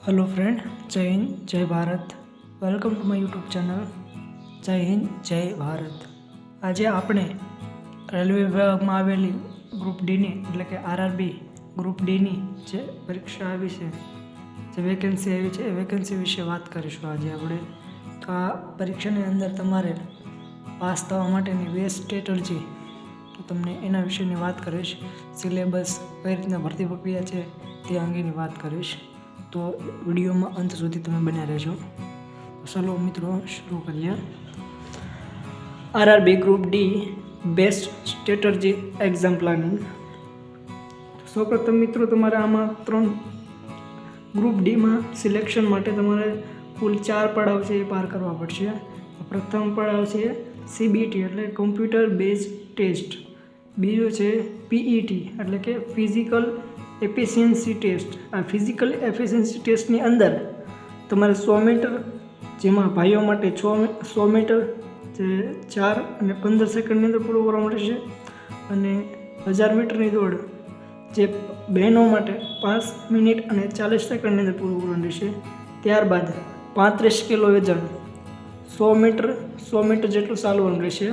Hello friend, जय हिंद जय Bharat. Welcome to my YouTube channel जय हिंद जय भारत। આજે આપણે રેલવે વિભાગમાં આવેલી ગ્રુપ ડીની એટલે કે આરઆરબી ગ્રુપ ડીની જે પરીક્ષા આવી છે, જે વેકેન્સી આવી છે એ વેકેન્સી વિશે વાત કરીશું આજે આપણે। તો આ પરીક્ષાની અંદર તમારે પાસ થવા માટેની બેસ્ટ સ્ટ્રેટર્જી, તો તમને એના વિશેની વાત કરીશ। સિલેબસ, કઈ રીતના ભરતી પ્રક્રિયા છે તે અંગેની વાત કરીશ। તો વિડીયોમાં અંત સુધી તમે બન્યા રહેજો। ચલો મિત્રો, શરૂ કરીએ। RRB group D best strategy exam planning. સૌપ્રથમ મિત્રો, તમારે આમાં 3 ગ્રુપ ડીમાં સિલેક્શન માટે તમારે કુલ 4 પડાવ છે એ પાર કરવા પડશે। પ્રથમ પડાવ છે સીબીટી એટલે કમ્પ્યુટર બેઝ ટેસ્ટ, બીજો છે પીઈટી એટલે કે ફિઝિકલ એફિશિયન્સી ટેસ્ટ। આ ફિઝિકલ એફિશિયન્સી ટેસ્ટની અંદર તમારે 100 મીટર, જેમાં ભાઈઓ માટે 100 મીટર જે 4 અને 15 સેકન્ડની અંદર પૂરું કરવા માટે છે, અને 1000 મીટરની દોડ જે બહેનો માટે 5 મિનિટ અને 40 સેકન્ડની અંદર પૂરું કરવાનું છે। ત્યારબાદ 35 કિલો વજન, 100 મીટર જેટલું ચાલવાનું રહેશે।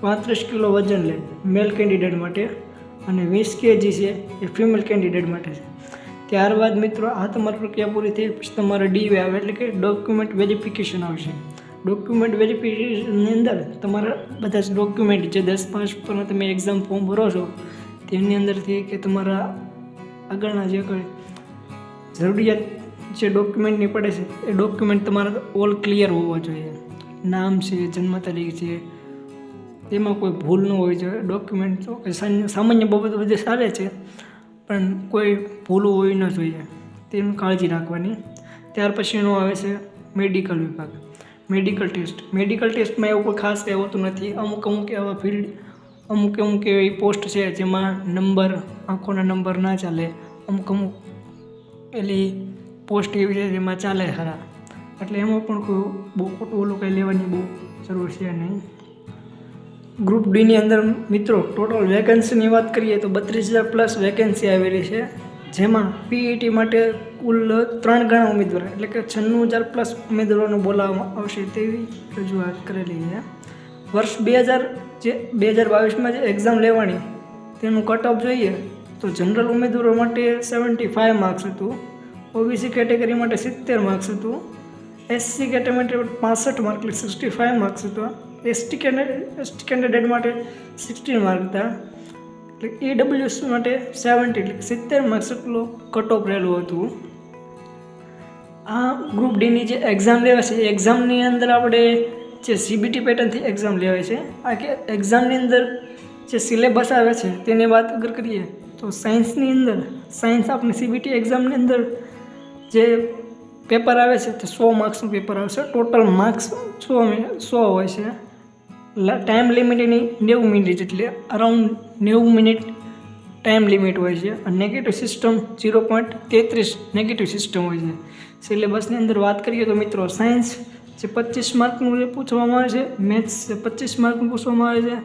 35 કિલો વજન લે મેલ કેન્ડિડેટ માટે, અને 20 કેજી છે એ ફિમેલ કેન્ડિડેટ માટે છે। ત્યારબાદ મિત્રો, આ તમારી પ્રક્રિયા પૂરી થઈ પછી તમારે ડીવે આવે એટલે કે ડોક્યુમેન્ટ વેરિફિકેશન આવશે। ડોક્યુમેન્ટ વેરિફિકેશનની અંદર તમારા બધા જ ડોક્યુમેન્ટ જે 10-5 પેપરના તમે એક્ઝામ ફોર્મ ભરો છો તેની અંદરથી કે તમારા આગળના જે કંઈ જરૂરિયાત જે ડોક્યુમેન્ટની પડે છે એ ડોક્યુમેન્ટ તમારા ઓલ ક્લિયર હોવા જોઈએ। નામ છે, જન્મ તારીખ છે, તેમાં કોઈ ભૂલ ન હોવી જોઈએ। ડોક્યુમેન્ટ તો સામાન્ય બાબતો બધી ચાલે છે, પણ કોઈ ભૂલ હોવી ન જોઈએ, તેની કાળજી રાખવાની। ત્યાર પછીનો આવે છે મેડિકલ વિભાગ, મેડિકલ ટેસ્ટ। મેડિકલ ટેસ્ટમાં એવું કોઈ ખાસ કંઈ હોતું નથી। અમુક એવા ફિલ્ડ, અમુક એવી પોસ્ટ છે જેમાં નંબર, આંખોના નંબર ના ચાલે। અમુક પેલી પોસ્ટ એવી છે જેમાં ચાલે ખરા, એટલે એમાં પણ કોઈ બહુ ખોટું ઓલું કંઈ લેવાની બહુ જરૂર છે નહીં। ગ્રુપ ડીની અંદર મિત્રો ટોટલ વેકેન્સીની વાત કરીએ તો 32,000 પ્લસ વેકેન્સી આવેલી છે, જેમાં પીઈટી માટે કુલ 3 ગણા ઉમેદવાર એટલે કે 96,000 પ્લસ ઉમેદવારોને બોલાવવામાં આવશે તેવી રજૂઆત કરેલી છે। વર્ષ 2022માં જે એક્ઝામ લેવાની તેનું કટ ઓફ જોઈએ તો જનરલ ઉમેદવારો માટે 75 માર્ક્સ હતું, ઓબીસી કેટેગરી માટે 70 માર્ક્સ હતું, એસસી કેટેગરી માટે 65 માર્ક એટલે 65 માર્ક્સ હતા, એસટી કેન્ડિડેટ માટે 16 માર્ક હતા, એટલે ઈડબ્લ્યુએસ માટે 70 એટલે 70 માર્ક્સ એટલો કટ ઓફ રહેલું હતું। આ ગ્રુપ ડીની જે એક્ઝામ લેવાય છે એ એક્ઝામની અંદર આપણે જે સીબીટી પેટર્નથી એક્ઝામ લેવાય છે। આ કે એક્ઝામની અંદર જે સિલેબસ આવે છે તેની વાત અગર કરીએ તો સાયન્સની અંદર, આપણે સીબીટી એક્ઝામની અંદર જે પેપર આવે છે તો 100 માર્ક્સનું પેપર આવશે। ટોટલ માર્ક્સ 100 હોય છે। ટાઈમ લિમિટ એની 90 મિનિટ એટલે અરાઉન્ડ 90 મિનિટ ટાઈમ લિમિટ હોય છે, અને નેગેટિવ સિસ્ટમ 0.33 નેગેટિવ સિસ્ટમ હોય છે। સિલેબસની અંદર વાત કરીએ તો મિત્રો, સાયન્સ જે 25 માર્કનું પૂછવામાં આવે છે, મેથ્સ જે 25 માર્કનું પૂછવામાં આવે છે,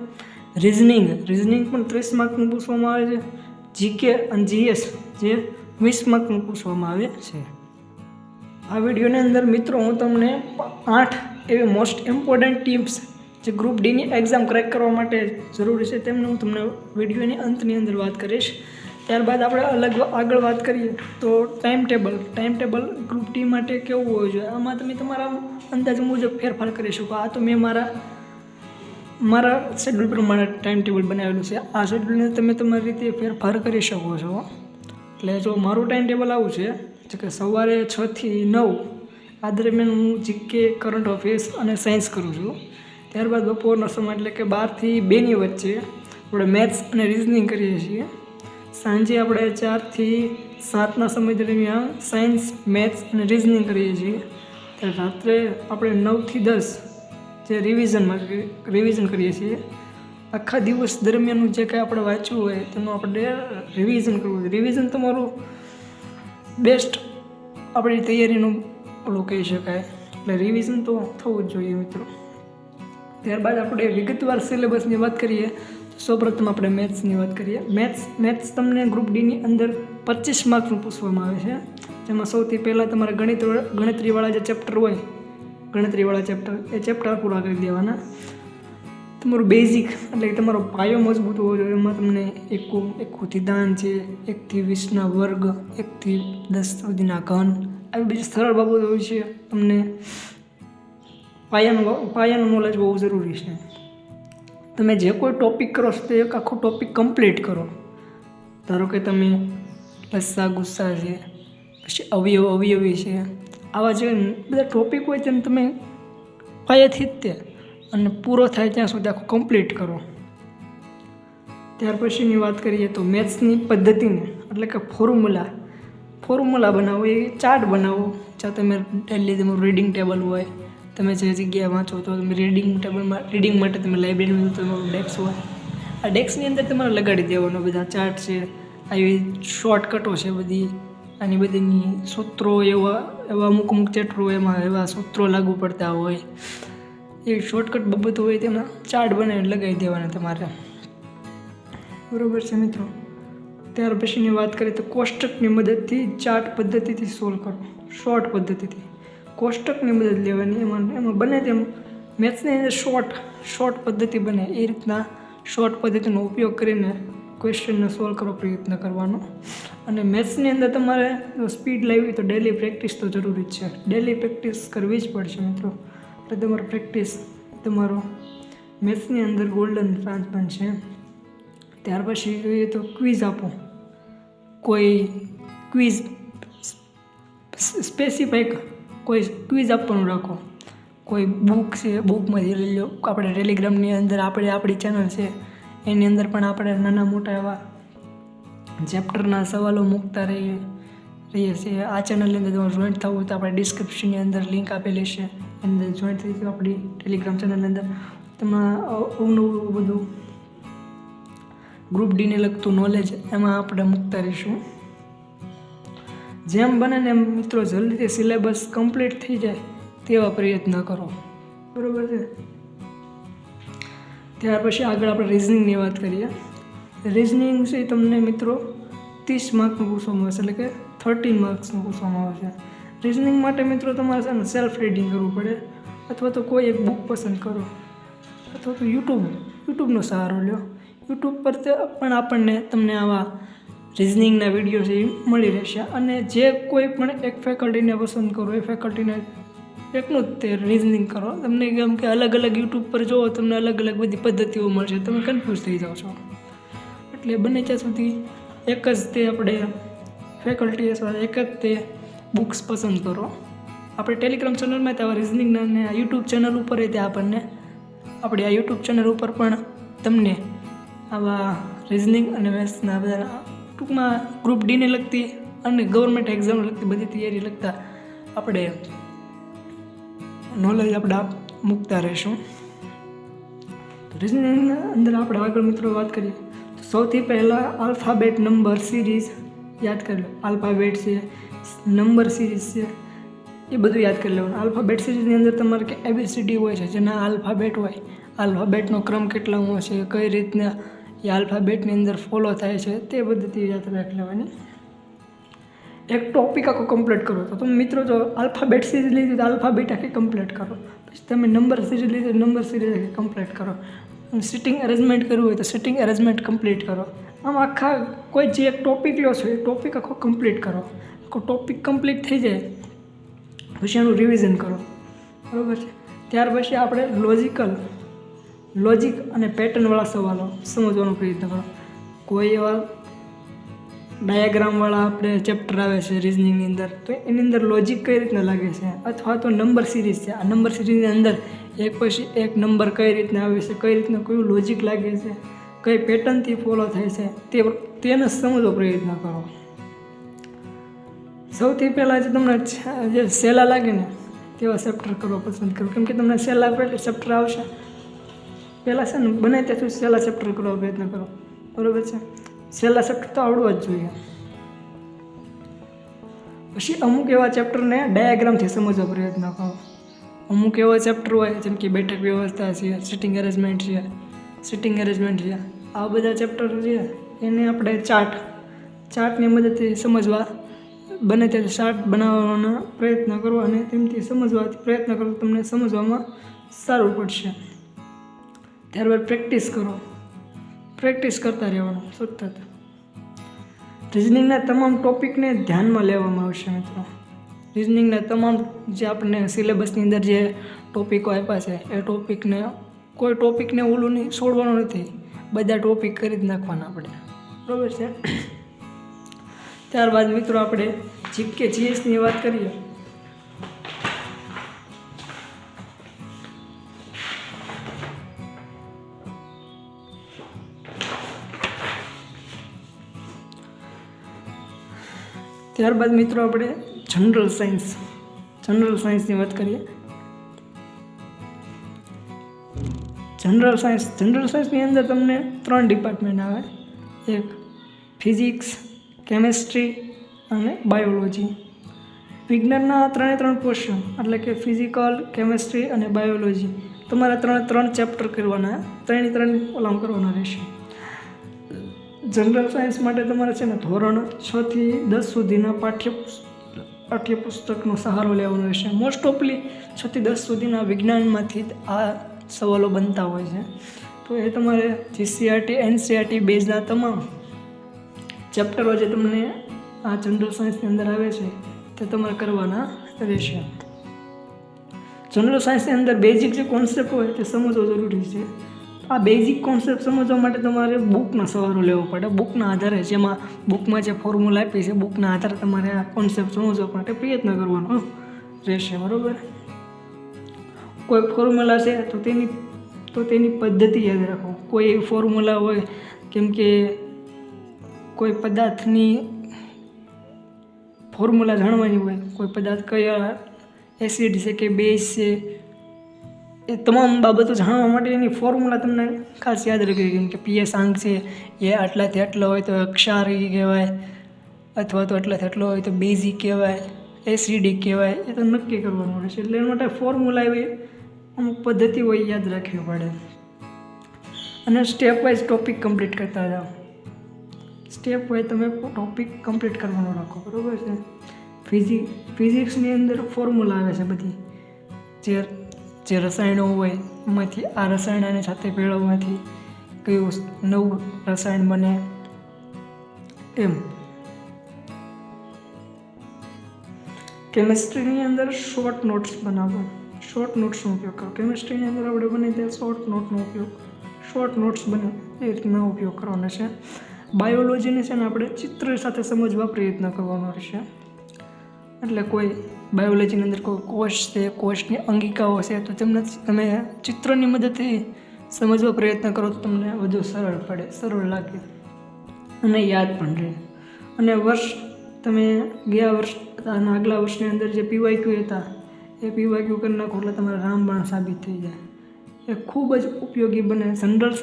રિઝનિંગ પણ 30 માર્કનું પૂછવામાં આવે છે, જીકે અને જીએસ જે 20 માર્કનું પૂછવામાં આવે છે। આ વિડીયોની અંદર મિત્રો હું તમને 8 એવી મોસ્ટ ઇમ્પોર્ટન્ટ ટિપ્સ જે ગ્રુપ ડીની એક્ઝામ ક્રેક કરવા માટે જરૂરી છે તેમને હું તમને વિડીયોની અંતની અંદર વાત કરીશ। ત્યારબાદ આપણે આગળ વાત કરીએ તો ટાઈમ ટેબલ ગ્રુપ ડી માટે કેવું હોવું જોઈએ, આમાં તમે તમારા અંદાજ મુજબ ફેરફાર કરી શકો। આ તો મેં મારા શેડ્યુલ પ્રમાણે ટાઈમ ટેબલ બનાવેલું છે। આ શેડ્યુલને તમે તમારી રીતે ફેરફાર કરી શકો છો। એટલે જો મારું ટાઈમ ટેબલ આવું છે કે સવારે 6 થી 9 આ દરમિયાન હું જીકે, કરંટ અફેર્સ અને સાયન્સ કરું છું। ત્યારબાદ બપોરનો સમય એટલે કે 12 થી 2ની વચ્ચે આપણે મેથ્સ અને રિઝનિંગ કરીએ છીએ। સાંજે આપણે 4 થી 7ના સમય દરમિયાન સાયન્સ, મેથ્સ અને રિઝનિંગ કરીએ છીએ। ત્યારે રાત્રે આપણે 9 થી 10 જે રિવિઝન કરીએ છીએ। આખા દિવસ દરમિયાનનું જે કંઈ આપણે વાંચ્યું હોય તેનું આપણે રિવિઝન કરવું જોઈએ। રિવિઝન તમારું બેસ્ટ આપણી તૈયારીનું ઓલું કહી શકાય, એટલે રિવિઝન તો થવું જ જોઈએ મિત્રો। ત્યારબાદ આપણે વિગતવાર સિલેબસની વાત કરીએ તો સૌપ્રથમ આપણે મેથ્સની વાત કરીએ। મેથ્સ તમને ગ્રુપ ડીની અંદર 25 માર્કનું પૂછવામાં આવે છે, જેમાં સૌથી પહેલાં તમારે ગણતરીવાળા જે ચેપ્ટર હોય, ગણતરીવાળા ચેપ્ટર, એ ચેપ્ટર પૂરા કરી દેવાના. તમારું બેઝિક એટલે કે તમારો પાયો મજબૂત હોવો જોઈએ. એમાં તમને એકુથી દાન છે, 1 થી 20 વર્ગ, 1 થી 10 સુધીના ઘન, આવી બીજી સરળ બાબતો હોય છે. તમને પાયાનું નોલેજ બહુ જરૂરી છે. તમે જે કોઈ ટોપિક કરો છો તે એક આખો ટોપિક કમ્પ્લીટ કરો. ધારો કે તમે લસ્સા ગુસ્સા છે, પછી અવયવી છે, આવા જે બધા ટોપિક હોય તેને તમે પાયાથી જ તે અને પૂરો થાય ત્યાં સુધી આખું કમ્પ્લીટ કરો. ત્યાર પછીની વાત કરીએ તો મેથ્સની પદ્ધતિને એટલે કે ફોર્મ્યુલા બનાવો, એ ચાર્ટ બનાવો. જ્યાં તમે ડેલી તમારું રીડિંગ ટેબલ હોય, તમે જે જગ્યાએ વાંચો તો તમે રીડિંગ માટે તમે લાઇબ્રેરીમાં તમારું ડેસ્ક હોય, આ ડેસ્કની અંદર તમારે લગાડી દેવાનો બધા ચાર્ટ છે, આવી શોર્ટકટો છે બધી, આની બધીની સૂત્રો એવા અમુક ચેપ્ટર હોય એમાં એવા સૂત્રો લાગુ પડતા હોય, એ શોર્ટકટ બાબતો હોય તેના ચાર્ટ બનાવીને લગાવી દેવાના તમારે. બરાબર છે મિત્રો. ત્યાર પછીની વાત કરીએ તો કોષ્ટકની મદદથી ચાર્ટ પદ્ધતિથી સોલ્વ કરો. શોર્ટ પદ્ધતિથી કોષ્ટકની મદદ લેવાની. એમાં બને તેમ મેથ્સની અંદર શોર્ટ પદ્ધતિ બને એ રીતના શોર્ટ પદ્ધતિનો ઉપયોગ કરીને ક્વેશ્ચનને સોલ્વ કરો પ્રયત્ન કરવાનો. અને મેથ્સની અંદર તમારે સ્પીડ લાવવી તો ડેલી પ્રેક્ટિસ તો જરૂરી જ છે. ડેલી પ્રેક્ટિસ કરવી જ પડશે મિત્રો. એટલે તમારો પ્રેક્ટિસ તમારો મેથ્સની અંદર ગોલ્ડન ચાન્સ બનશે. ત્યાર પછી જોઈએ તો ક્વિઝ આપો. કોઈ ક્વિઝ સ્પેસિફિક કોઈ ક્વિઝ આપવાનું રાખો. કોઈ બુક છે, બુકમાંથી લઈ લો. આપણે ટેલિગ્રામની અંદર આપણી ચેનલ છે એની અંદર પણ આપણે નાના મોટા એવા ચેપ્ટરના સવાલો મૂકતા રહીએ છીએ. આ ચેનલની અંદર તમારે જોઈન્ટ થવું હોય તો આપણે ડિસ્ક્રિપ્શનની અંદર લિંક આપેલી છે, એની અંદર જોઈન્ટ થઈ ગયું. આપણી ટેલિગ્રામ ચેનલની અંદર તમારે અવનવું બધું ગ્રુપ ડીને લગતું નોલેજ એમાં આપણે મૂકતા રહીશું. જેમ બને ને એમ મિત્રો જલ્દીથી સિલેબસ કમ્પ્લીટ થઈ જાય તેવા પ્રયત્ન કરો. બરાબર છે. ત્યાર પછી આગળ આપણે રિઝનિંગની વાત કરીએ. રિઝનિંગ છે તમને મિત્રો 30 માર્કનું પૂછવામાં આવશે, એટલે કે 13 માર્ક્સનું પૂછવામાં આવશે. રિઝનિંગ માટે મિત્રો તમારે છે ને સેલ્ફ રીડિંગ કરવું પડે, અથવા તો કોઈ એક બુક પસંદ કરો, અથવા તો યુટ્યુબનો સહારો લો. યુટ્યુબ પર પણ તમને આવા રિઝનિંગના વિડીયો છે એ મળી રહેશે. અને જે કોઈ પણ એક ફેકલ્ટીને પસંદ કરો, એ ફેકલ્ટીને એકનું જ તે રિઝનિંગ કરો. તમને કેમ કે અલગ યુટ્યુબ પર જોવો તમને અલગ બધી પદ્ધતિઓ મળશે, તમે કન્ફ્યુઝ થઈ જાઓ છો. એટલે બને ત્યાં સુધી એક જ તે આપણે ફેકલ્ટી અથવા એક જ તે બુક્સ પસંદ કરો. આપણે ટેલિગ્રામ ચેનલમાં તેવા રિઝનિંગના અને યુટ્યુબ ચેનલ ઉપર તે આપણને આપણી આ યુટ્યુબ ચેનલ ઉપર પણ તમને આવા રિઝનિંગ અને મેથ્સના બધા ટૂંકમાં ગ્રુપ ડીને લગતી અને ગવર્મેન્ટ એક્ઝામને લગતી બધી તૈયારી લગતા આપણે નોલેજ આપણે મૂકતા રહીશું. રિઝનિંગના અંદર આપણે આગળ મિત્રો વાત કરીએ તો સૌથી પહેલાં આલ્ફાબેટ નંબર સિરીઝ યાદ કરી લો. આલ્ફાબેટ છે, નંબર સિરીઝ છે, એ બધું યાદ કરી લેવાનું. આલ્ફાબેટ સિરીઝની અંદર તમારે કે ABCD હોય છે, જેના આલ્ફાબેટ હોય, આલ્ફાબેટનો ક્રમ કેટલામો છે, કઈ રીતના એ આલ્ફાબેટની અંદર ફોલો થાય છે, તે પદ્ધતિ યાદ રાખી લેવાની. એક ટોપિક આખો કમ્પ્લીટ કરો તો તમે મિત્રો જો આલ્ફાબેટ સિરીઝ લીધી તો આલ્ફાબેટ આખી કમ્પ્લીટ કરો. પછી તમે નંબર સિરીઝ લીધી તો નંબર સિરીઝ આખી કમ્પ્લીટ કરો. સિટિંગ અરેન્જમેન્ટ કરવું હોય તો સિટિંગ અરેન્જમેન્ટ કમ્પ્લીટ કરો. આમ આખા કોઈ જે એક ટોપિક લો છો એ ટોપિક આખો કમ્પ્લીટ કરો. આખો ટોપિક કમ્પ્લીટ થઈ જાય પછી એનું રિવિઝન કરો. બરાબર છે. ત્યાર પછી આપણે લોજિક અને પેટર્નવાળા સવાલો સમજવાનો પ્રયત્ન કરો. કોઈ એવા ડાયાગ્રામવાળા આપણે ચેપ્ટર આવે છે રિઝનિંગની અંદર, તો એની અંદર લોજિક કઈ રીતના લાગે છે, અથવા તો નંબર સિરીઝ છે, આ નંબર સિરીઝની અંદર એક પછી એક નંબર કઈ રીતના આવે છે, કઈ રીતના કયું લોજિક લાગે છે, કઈ પેટર્નથી ફોલો થાય છે, તેને સમજવો પ્રયત્ન કરો. સૌથી પહેલાં જે તમને જે સહેલા લાગે ને તેવા ચેપ્ટર કરવા પસંદ કરો. કેમ કે તમને સહેલા ચેપ્ટર આવશે, પહેલાં છે ને બને ત્યાં સુધી સહેલા ચેપ્ટર કરવા પ્રયત્ન કરો. બરાબર છે. સહેલા ચેપ્ટર તો આવડવા જ જોઈએ. પછી અમુક એવા ચેપ્ટરને ડાયાગ્રામથી સમજવા પ્રયત્ન કરો. અમુક એવા ચેપ્ટર હોય જેમ કે બેઠક વ્યવસ્થા છે, સિટિંગ અરેન્જમેન્ટ છે, આ બધા ચેપ્ટર છે એને આપણે ચાર્ટની મદદથી સમજવા બને ત્યારે શાર્ટ બનાવવાનો પ્રયત્ન કરો અને તેમથી સમજવાથી પ્રયત્ન કરો તમને સમજવામાં સારું પડશે. ત્યારબાદ પ્રેક્ટિસ કરતા રહેવાનું સતત. રિઝનિંગના તમામ ટોપિકને ધ્યાનમાં લેવામાં આવશે મિત્રો. રિઝનિંગના તમામ જે આપણને સિલેબસની અંદર જે ટોપિકો આપ્યા છે એ ટોપિકને કોઈ ટોપિકને ઓલું નહીં છોડવાનું નથી, બધા ટોપિક કરી જ નાખવાના આપણે, બરાબર છે. ત્યારબાદ મિત્રો આપણે જીકે જીએસની વાત કરીએ. ત્યારબાદ મિત્રો આપણે જનરલ સાયન્સની વાત કરીએ. જનરલ સાયન્સની અંદર તમને 3 ડિપાર્ટમેન્ટ આવે. એક ફિઝિક્સ, કેમેસ્ટ્રી અને બાયોલોજી. વિજ્ઞાનના 3 પોર્શન એટલે કે ફિઝિકલ, કેમેસ્ટ્રી અને બાયોલોજી તમારે 3 ચેપ્ટર કરવાના, 3 ઓલામ કરવાના રહેશે. જનરલ સાયન્સ માટે તમારે છે ને ધોરણ 6 થી 10 સુધીના પાઠ્યપુસ્તકનો સહારો લેવાનો રહેશે. મોસ્ટ ઓફલી 6 થી 10 સુધીના વિજ્ઞાનમાંથી જ આ સવાલો બનતા હોય છે. તો એ તમારે જીસીઆરટી, એનસીઆરટી બેઝના તમામ ચેપ્ટરો જે તમને આ જનરલ સાયન્સની અંદર આવે છે તે તમારે કરવાના રહેશે. જનરલ સાયન્સની અંદર બેઝિક જે કોન્સેપ્ટ હોય તે સમજવો જરૂરી છે. આ બેઝિક કોન્સેપ્ટ સમજવા માટે તમારે બુકનો સહારો લેવો પડે. બુકના આધારે જેમાં બુકમાં જે ફોર્મ્યુલા આપી છે બુકના આધારે તમારે આ કોન્સેપ્ટ સમજવા માટે પ્રયત્ન કરવાનો રહેશે, બરાબર. કોઈ ફોર્મ્યુલા છે તો તેની પદ્ધતિ યાદ રાખો. કોઈ એવી ફોર્મ્યુલા હોય કેમ કે કોઈ પદાર્થની ફોર્મ્યુલા જાણવાની હોય, કોઈ પદાર્થ કયા એસિડ છે કે બેઝ છે, એ તમામ બાબતો જાણવા માટે એની ફોર્મ્યુલા તમને ખાસ યાદ રાખવી. કેમ કે પીએસ આંક છે એ આટલાથી આટલો હોય તો ક્ષારી કહેવાય, અથવા તો આટલાથી આટલો હોય તો બેઝિક કહેવાય, એસિડિક કહેવાય, એ તો નક્કી કરવાનું રહેશે. એટલે એના માટે ફોર્મ્યુલા એવી અમુક પદ્ધતિ હોય યાદ રાખવી પડે. અને સ્ટેપ વાઇઝ ટોપિક કમ્પ્લીટ કરતા જાઓ. સ્ટેપ વાઇઝ તમે ટોપિક કમ્પ્લીટ કરવાનો રાખો, બરાબર છે. ફિઝિક્સની અંદર ફોર્મ્યુલા આવે છે બધી, જે રસાયણો હોય એમાંથી આ રસાયણને સાથે ભેળવવાથી કયું નવું રસાયણ બને એમ. કેમિસ્ટ્રીની અંદર શોર્ટ નોટ્સ બનાવો. શોર્ટ નોટ્સનો ઉપયોગ કરો. કેમિસ્ટ્રીની અંદર આપણે બને ત્યાં શોર્ટ નોટ્સ બને એ રીતના ઉપયોગ કરવાનો છે. બાયોલોજીને છે ને આપણે ચિત્ર સાથે સમજવા પ્રયત્ન કરવાનો રહેશે. એટલે કોઈ બાયોલોજીની અંદર કોઈ કોષ છે, કોષની અંગિકાઓ છે, તો તમે ચિત્રની મદદથી સમજવા પ્રયત્ન કરો તો તમને વધુ સરળ લાગે અને યાદ પણ રહે. અને તમે ગયા વર્ષ અને આગલા વર્ષની અંદર જે પીવાયક્યુ હતા એ પીવાયક્યુ કરી નાખો એટલે તમારે રામબાણ સાબિત થઈ જાય. એ ખૂબ જ ઉપયોગી બને. જનરલ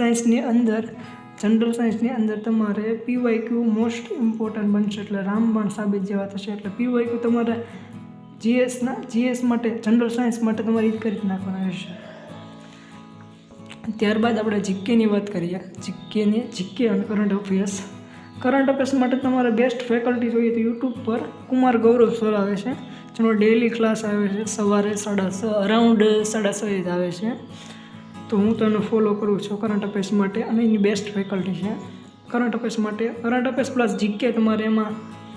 સાયન્સની અંદર તમારે પીવાયક્યુ મોસ્ટ ઇમ્પોર્ટન્ટ બનશે, એટલે રામબાણ સાબિત જેવા થશે. એટલે પીવાયક્યુ તમારે જીએસ માટે, જનરલ સાયન્સ માટે તમારે એ કરી નાખવાના રહેશે. ત્યારબાદ આપણે જીકેની વાત કરીએ. જીકે અને કરંટ અફેર્સ માટે તમારે બેસ્ટ ફેકલ્ટી જોઈએ તો યુટ્યુબ પર કુમાર ગૌરવ સર આવે છે, જેનો ડેઇલી ક્લાસ આવે છે સવારે 6:30 અરાઉન્ડ 6:30 આવે છે. તો હું તો એને ફોલો કરું છું કરંટ અફેર્સ માટે, અને એની બેસ્ટ ફેકલ્ટી છે કરંટ અફેર્સ માટે. કરંટ અફેર્સ પ્લસ જીકે તમારે એમાં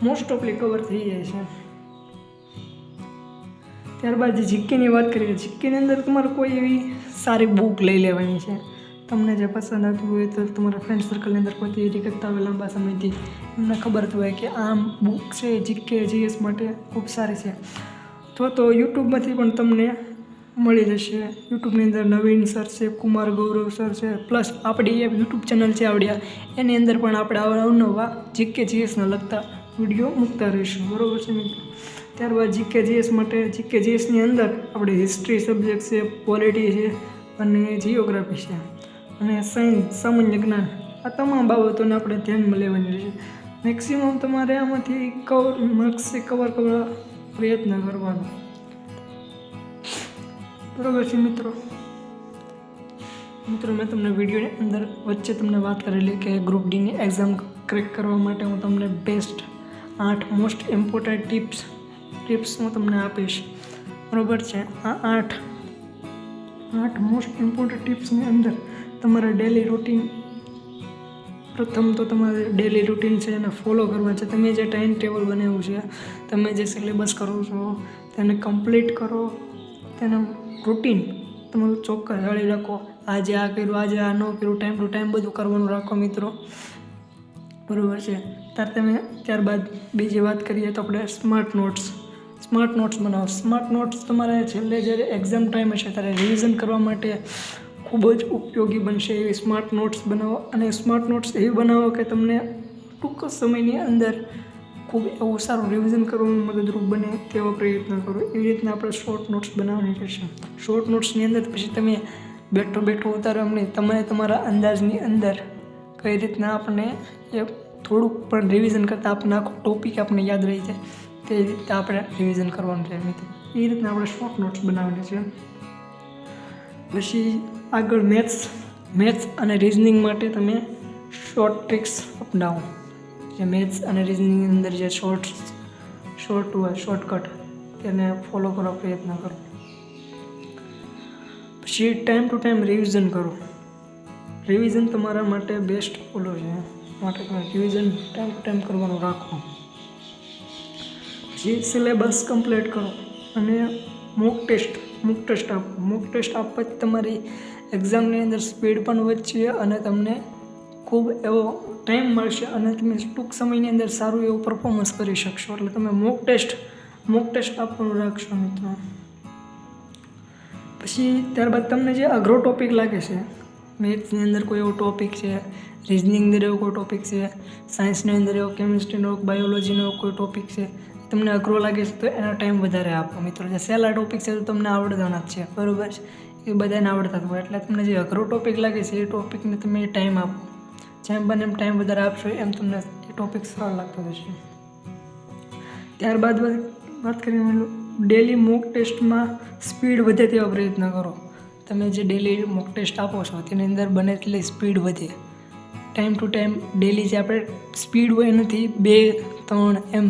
મોસ્ટ ઓફલી કવર થઈ જાય છે. ત્યારબાદ જે જીકેની વાત કરીએ, જીકેની અંદર તમારે કોઈ એવી સારી બુક લઈ લેવાની છે. તમને જે પસંદ આવતી હોય તો તમારા ફ્રેન્ડ સર્કલની અંદર કોઈ તૈયારી કરતા હોય લાંબા સમયથી, એમને ખબર હોય કે આ બુક છે જીકે જીએસ માટે ખૂબ સારી છે, તો યુટ્યુબમાંથી પણ તમને મળી જશે. યુટ્યુબની અંદર નવીન સર છે, કુમાર ગૌરવ સર છે, પ્લસ આપણી એક યુટ્યુબ ચેનલ છે આવડિયા, એની અંદર પણ આપણે અવનવા જીકે જીએસના લગતા વિડીયો મૂકતા રહીશું, બરાબર છે મિત્રો. ત્યારબાદ જીકે જીએસની અંદર આપણે હિસ્ટ્રી સબ્જેક્ટ છે, પોલિટી છે અને જિયોગ્રાફી છે અને સાયન્સ, સામાન્ય જ્ઞાન, આ તમામ બાબતોને આપણે ધ્યાનમાં લેવાની રહેશે. મેક્સિમમ તમારે આમાંથી કવર કરવા પ્રયત્ન કરવાનો, બરાબર છે મિત્રો. મેં તમને વિડીયોની અંદર વચ્ચે તમને વાત કરેલી કે ગ્રુપ ડીની એક્ઝામ ક્રેક કરવા માટે હું તમને બેસ્ટ 8 મોસ્ટ ઇમ્પોર્ટન્ટ ટિપ્સ હું તમને આપીશ, બરાબર છે. આ 8 મોસ્ટ ઇમ્પોર્ટન્ટ ટિપ્સની અંદર તમારા ડેલી રૂટીન, પ્રથમ તો તમારે ડેલી રૂટીન છે એને ફોલો કરવા છે. તમે જે ટાઈમ ટેબલ બનાવ્યું છે, તમે જે સિલેબસ કરો છો તેને કમ્પ્લીટ કરો. તેનું રૂટીન તમારું ચોક્કસ જાળી રાખો. આજે આ કર્યું, આજે આ ન કર્યું, ટાઈમ ટુ ટાઈમ બધું કરવાનું રાખો મિત્રો, બરાબર છે. ત્યારબાદ બીજી વાત કરીએ તો આપણે સ્માર્ટ નોટ્સ બનાવો. સ્માર્ટ નોટ્સ તમારે છેલ્લે જ્યારે એક્ઝામ ટાઈમ હશે ત્યારે રિવિઝન કરવા માટે ખૂબ જ ઉપયોગી બનશે એવી સ્માર્ટ નોટ્સ બનાવો. અને સ્માર્ટ નોટ્સ એવી બનાવો કે તમને ટૂંક સમયની અંદર ખૂબ એવું સારું રિવિઝન કરવામાં મદદરૂપ બને તેવો પ્રયત્ન કરો. એવી રીતના આપણે શોર્ટ નોટ્સ બનાવવાની રહેશે. શોર્ટ નોટ્સની અંદર પછી તમે બેઠો ઉતારવા નહીં, તમે તમારા અંદાજની અંદર કઈ રીતના આપણને એ થોડુંક પણ રિવિઝન કરતાં આપણને આખો ટોપિક આપણને યાદ રહી જાય તે રીતે આપણે રિવિઝન કરવાનું છે મિત્રો. એ રીતના આપણે શોર્ટ નોટ્સ બનાવવાની છે. પછી આગળ મેથ્સ અને રિઝનિંગ માટે તમે શોર્ટ ટ્રિક્સ અપનાવો. જે મેથ્સ અને રિઝનિંગની અંદર જે શોર્ટકટ તેને ફોલો કરવા પ્રયત્ન કરો. પછી ટાઈમ ટુ ટાઈમ રિવિઝન કરો. રિવિઝન તમારા માટે બેસ્ટ ફોલો છે, માટે તમે રિવિઝન ટાઈમ ટુ ટાઈમ કરવાનું રાખો. પછી સિલેબસ કમ્પ્લીટ કરો અને મોક ટેસ્ટ આપો. મોક ટેસ્ટ આપવાથી તમારી એક્ઝામની અંદર સ્પીડ પણ વધશે અને તમને ખૂબ એવો ટાઈમ મળશે અને તમે ટૂંક સમયની અંદર સારું એવું પરફોર્મન્સ કરી શકશો. એટલે તમે મોક ટેસ્ટ આપવાનું રાખશો મિત્રો. પછી ત્યારબાદ તમને જે અઘરો ટોપિક લાગે છે, મેથ્સની અંદર કોઈ એવો ટોપિક છે, રિઝનિંગની અંદર એવો કોઈ ટોપિક છે, સાયન્સની અંદર એવો, કેમિસ્ટ્રીનો, બાયોલોજીનો કોઈ ટોપિક છે, તમને અઘરો લાગે છે તો એનો ટાઈમ વધારે આપો મિત્રો. જે સહેલા ટોપિક છે તો તમને આવડવાના જ છે, બરાબર છે, એ બધાને આવડતા હોય. એટલે તમને જે અઘરો ટોપિક લાગે છે એ ટોપિકને તમે ટાઈમ આપો. જેમ બને એમ ટાઈમ વધારે આપશો એમ તમને એ ટોપિક સરળ લાગતો થશે. ત્યારબાદ વાત કરીએ ડેલી મોક ટેસ્ટમાં સ્પીડ વધે તેવા પ્રયત્ન કરો. તમે જે ડેલી મોક ટેસ્ટ આપો છો તેની અંદર બને એટલી સ્પીડ વધે. ટાઈમ ટુ ટાઈમ ડેલી જે આપણે સ્પીડ હોય એનાથી 2-3 એમ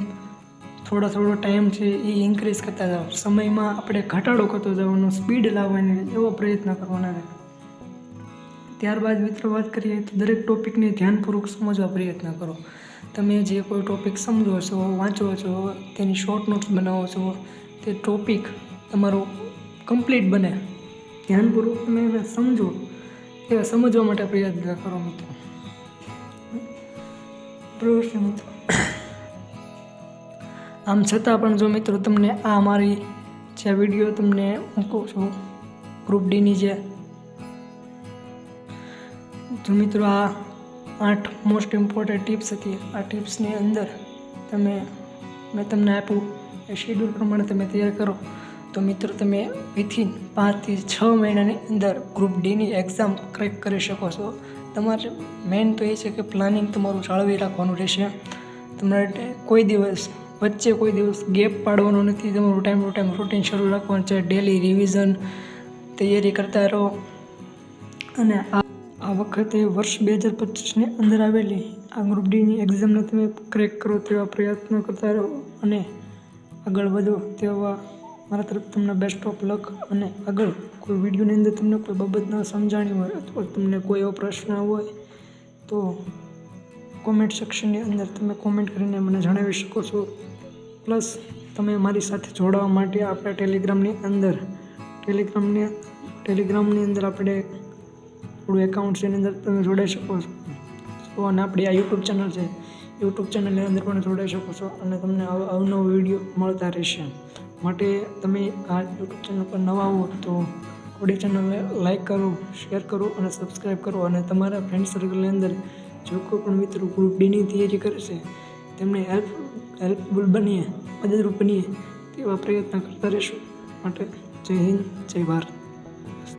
થોડો ટાઈમ છે એ ઇન્ક્રીઝ કરતા જાઓ. સમયમાં આપણે ઘટાડો કરતો જવાનો, સ્પીડ લાવવાની એવો પ્રયત્ન કરવાનો રહે. ત્યારબાદ મિત્રો વાત કરીએ તો દરેક ટોપિકને ધ્યાનપૂર્વક સમજવા પ્રયત્ન કરો. તમે જે કોઈ ટોપિક સમજો છો, વાંચો છો, તેની શોર્ટ નોટ્સ બનાવો છો, તે ટોપિક તમારો કમ્પ્લીટ બને, ધ્યાનપૂર્વક તમે એને સમજો, એ સમજવા માટે પ્રયત્ન કરો મિત્રો. બરાબર છે મિત્રો. આમ છતાં પણ જો મિત્રો તમને આ મારી જે વિડીયો તમને મૂકું છું ગ્રુપ ડીની જો મિત્રો આ 8 મોસ્ટ ઇમ્પોર્ટન્ટ ટિપ્સ હતી. આ ટિપ્સની અંદર મેં તમને આપ્યું એ શેડ્યુલ પ્રમાણે તમે તૈયાર કરો તો મિત્રો તમે વિથિન 5 થી 6 મહિનાની અંદર ગ્રુપ ડીની એક્ઝામ ક્રેક કરી શકો છો. તમારે મેઇન તો એ છે કે પ્લાનિંગ તમારું જાળવી રાખવાનું રહેશે. તમારે કોઈ દિવસ ગેપ પાડવાનો નથી. તમારું ટાઈમ ટુ ટાઈમ રૂટીન શરૂ રાખવાનું છે. ડેલી રિવિઝન તૈયારી કરતા રહો અને આ વખતે વર્ષ 2025ની અંદર આવેલી આ ગ્રુપ ડીની એક્ઝામને તમે ક્રેક કરો તેવા પ્રયત્નો કરતા રહો અને આગળ વધો તેવા મારા તરફ તમને બેસ્ટ ઓફ લક. અને આગળ કોઈ વિડીયોની અંદર તમને કોઈ બાબત ન સમજાણી હોય અથવા તમને કોઈ એવો પ્રશ્ન હોય તો કોમેન્ટ સેક્શનની અંદર તમે કોમેન્ટ કરીને મને જણાવી શકો છો. પ્લસ તમે મારી સાથે જોડાવા માટે આપણા ટેલિગ્રામની અંદર આપણે આપણું એકાઉન્ટ છે એની અંદર તમે જોડાઈ શકો છો. અને આપણી આ યુટ્યુબ ચેનલ છે, યુટ્યુબ ચેનલની અંદર પણ જોડાઈ શકો છો અને તમને અવનવો વિડીયો મળતા રહેશે. માટે તમે આ યુટ્યુબ ચેનલ પર નવા હો તો આપણી ચેનલને લાઈક કરો, શેર કરો અને સબસ્ક્રાઈબ કરો. અને તમારા ફ્રેન્ડ સર્કલની અંદર જો કોઈ પણ મિત્રો ગ્રુપ ડીની તૈયારી કરે છે તેમને હેલ્પફુલ મદદરૂપ બનીએ તેવા પ્રયત્ન કરતા રહેશું. માટે જય હિન્દ, જય ભારત.